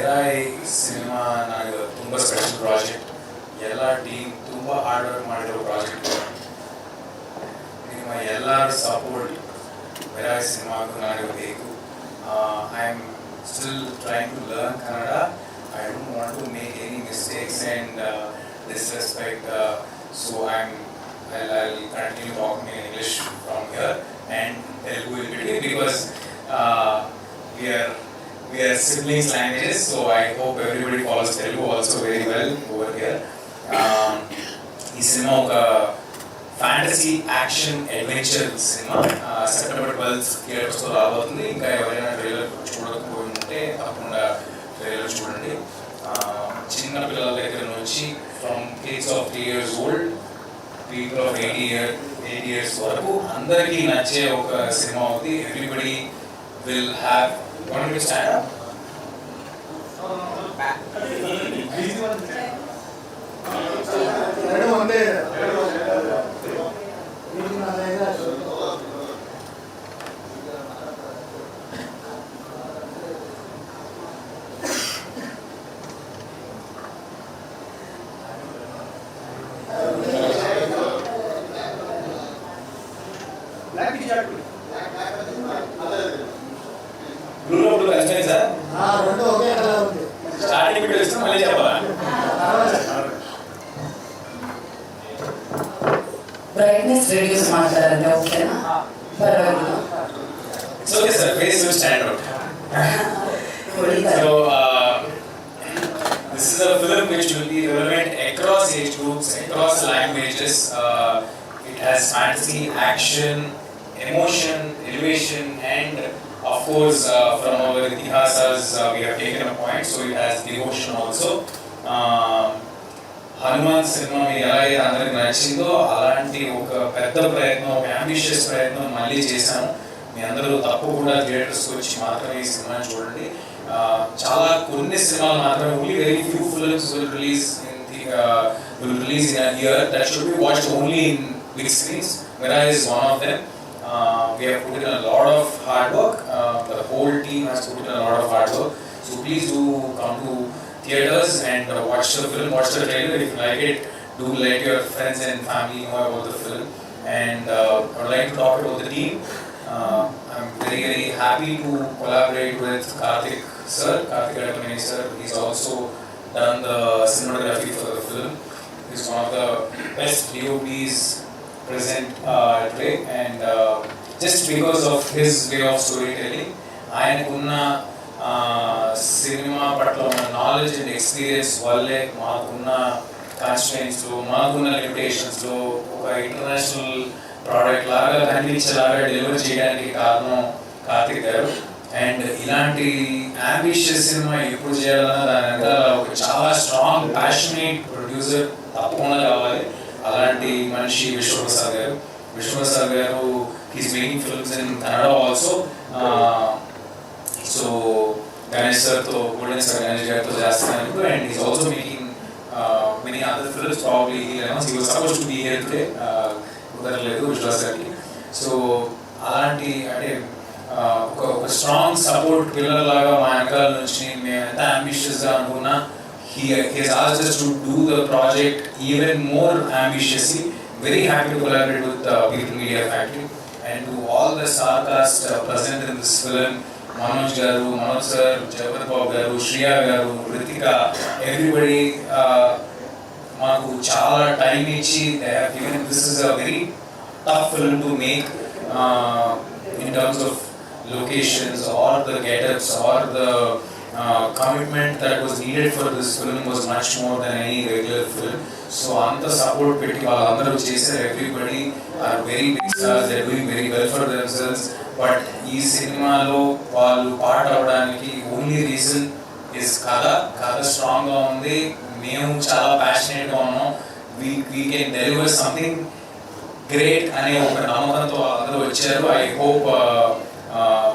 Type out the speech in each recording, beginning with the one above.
ಮಿರಾಯ್ ಸಿನಿಮಾ ನನಗೆ ತುಂಬ ಸ್ಪೆಷಲ್ ಪ್ರಾಜೆಕ್ಟ್. ಎಲ್ಲ ಟೀಮ್ ತುಂಬ ಹಾರ್ಡ್ ವರ್ಕ್ ಮಾಡಿರೋ ಪ್ರಾಜೆಕ್ಟ್. ನಿಮ್ಮ ಎಲ್ಲರ ಸಪೋರ್ಟ್ ಮಿರಾಯ್ ಸಿನಿಮಾಗೂ ನನಗೆ ಬೇಕು. I am still trying to learn Kannada. I don't want to make any mistakes and disrespect. So I'll continue talking in English from here and Telugu in between because we are siblings languages. So I hope everybody follows Telugu also very well over here. This cinema is a fantasy action adventure cinema. September 12th theaters lo rabotundi. Inka evaraina trailer చూడకపోతే తప్పకుండా trailer చూడండి. చిన్న పిల్లల దగ్గర నుంచి from kids of 3 years old, people of 80 years వరకు అందరికీ నచ్చే ఒక సినిమా అవుతుంది. Everybody will have want to stand up. Starting video ఇస్తే మళ్ళీ చెప్పాలా? బ్రైట్నెస్ రిడ్యూస్ మాట్లాడండి, ఓకేనా? పర్వాలేదు. It's okay sir, face will stand out. So this is a film which will be relevant across age groups, across languages. It has fantasy, action, emotion, elevation, and of course from our itihasas we have taken a point, so it has devotion also. Hanuman cinema ఎలా అయితే అందరికి నచ్చిందో అలాంటి ఒక పెద్ద ప్రయత్నం, ఒక ambitious ప్రయత్నం మళ్ళీ చేశాను. మీ అందరూ తప్పకుండా థియేటర్స్కి వచ్చి మాత్రమే ఈ సినిమాని చూడండి. చాలా కొన్ని సినిమాలు మాత్రమే, only very few films will release in a year that should be watched only in big screens. Mirai is one of them. We have put in a lot of hard work. The whole team has put in a lot of hard work. So please do come to theaters and watch the film, watch the trailer. If you like it, do let your friends and family know about the film. And I would like to talk about the team. I'm very, very happy to collaborate with Karthik sir, Karthik Rattamani sir. He's also done the cinematography for the film. He's one of the best DOPs present today, and just because of his way of storytelling, ఆయనకున్న cinema పట్ల ఉన్న knowledge and experience వల్లే మాకున్న కాన్స్టిట్యూయెంట్స్లో, మాకున్న లిమిటేషన్స్లో ఒక international product లాగా కనిపించేలాగా delivery చేయడానికి కారణం కార్తిక్ గారు. అండ్ ఇలాంటి అంబిషియస్ సినిమా ఎప్పుడు చేయాలన్నా దాని వెనకాల ఒక చాలా స్ట్రాంగ్ ప్యాషనేట్ ప్రొడ్యూసర్ తప్పకుండా కావాలి. అలాంటి మనిషి విశ్వప్రసాద్ గారు. విశ్వప్రసాద్ గారు he's making films in Kannada also. So Ganesh సార్తో, గోల్డెన్ స్టార్ గణేష్ గారితో చేస్తున్నాను ఇప్పుడు. And he's also making many other films. Probably he was supposed to be here today, కుదరలేదు విశ్వాస్ గారికి. సో అలాంటి అంటే ఒక స్ట్రాంగ్ సపోర్ట్ పిల్లలలాగా మా వెనకాల నుంచి మేము ఎంత అంబిషియస్గా అనుకున్నా he has asked us to do the project even more ambitiously. Very happy to collaborate with People Media Factory and to all the star cast present in this film. Manoj garu, Manoj sir, Jagat Babu garu, Shriya garu, Ritika, everybody maaku chaala time ichi they have given. This is a very tough film to make in terms of locations or the get-ups or the commitment that was needed for this film was much more than any regular film. So anta support petti vallandaru chesaru. Everybody are very big stars, they are doing very well for themselves. But ee cinema lo vallu part avvadaniki only reason is kada strong ga undi, memu chaala passionate ga unnam, we can deliver something great ane oka namakanto andaru vacharu. I hope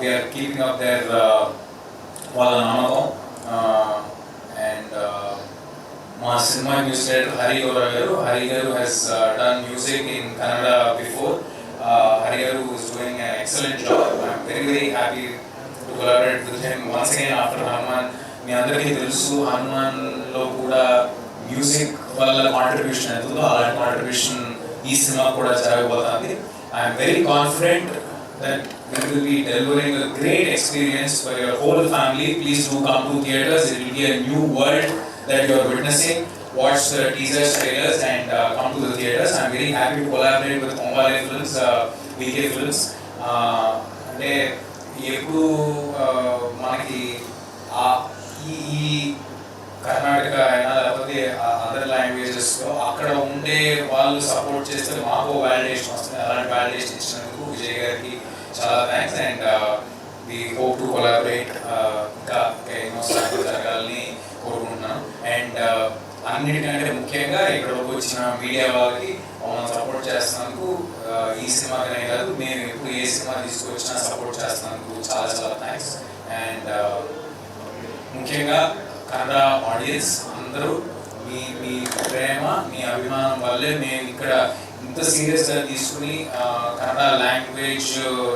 we are keeping up their వాళ్ళ నమ్మకం. And మా cinema music director Hari గారు has done music in Kannada before. Hari గారు is doing an excellent job. I'm very, very happy to collaborate with him once again after Hanuman. మీ అందరికీ తెలుసు హనుమాన్లో కూడా music వల్ల contribution అవుతుందో అలాంటి కాంట్రిబ్యూషన్ ఈ సినిమా కూడా జరగబోతుంది. I'm very confident that we will be delivering a great experience for your whole family. Please do come to theaters. It will be a new world that you are witnessing. Watch the teasers, trailers, and come to the theaters. I'm very happy to collaborate with Ombale Films, VK Films. అంటే ఎప్పుడు మనకి ఈ కర్ణాటక అయినా లేకపోతే other లాంగ్వేజెస్లో అక్కడ ఉండే వాళ్ళు support చేస్తే మాకు వ్యాలిడేషన్ వస్తుంది. అలాంటి వ్యాలిడేషన్ ఇచ్చినందుకు విజయ్ గారికి చాలా thanks. And we hope to collaborate ఇంకా ఎన్నో సార్లు జరగాలని కోరుకుంటున్నాను. అండ్ అన్నిటికంటే ముఖ్యంగా ఇక్కడికి వచ్చిన మీడియా వాళ్ళకి మమ్మల్ని సపోర్ట్ చేస్తున్నందుకు ఈ సినిమాకనే కాదు మేము ఎప్పుడు ఏ సినిమా తీసుకొచ్చినా సపోర్ట్ చేస్తున్నందుకు చాలా చాలా థ్యాంక్స్. అండ్ ముఖ్యంగా కన్నడ ఆడియన్స్ అందరూ మీ ప్రేమ మీ అభిమానం వల్లే మేము ఇక్కడ ఇంత సీరియస్గా తీసుకుని కన్నడ లాంగ్వేజ్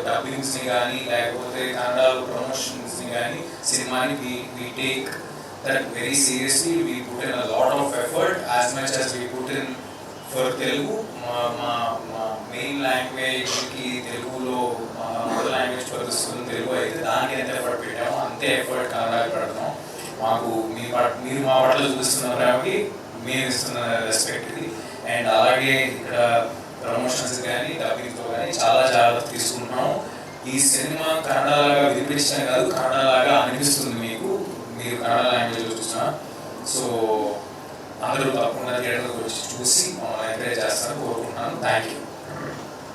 డబ్బింగ్స్ని కానీ లేకపోతే కన్నడ ప్రమోషన్స్ని కానీ సినిమాని we take that very seriously. We put in a lot of effort as much as we put in for Telugu. మా మెయిన్ లాంగ్వేజ్కి తెలుగులో మదర్ లాంగ్వేజ్ పడుతుంది తెలుగు అయితే దానికి ఎంత ఎఫర్ట్ పెట్టామో అంతే ఎఫర్ట్ కన్నడకి పెడతాం. మాకు మీరు మా పట్ల చూపిస్తున్న ప్రేమకి మేము ఇస్తున్న రెస్పెక్ట్ ఇది. అండ్ అలాగే ఇక్కడ ప్రమోషన్స్ కానీ డబ్బింగ్తో కానీ చాలా జాగ్రత్త తీసుకుంటున్నాము. ఈ సినిమా కన్నడలాగా వినిపించడం కాదు కన్నడలాగా అనిపిస్తుంది మీకు మీరు కన్నడ లాంగ్వేజ్లో చూసినా. సో అందరూ తప్పకుండా థియేటర్కి వచ్చి చూసి మమ్మల్ని ఎంకరేజ్ చేస్తారని కోరుకుంటున్నాను. Thank you.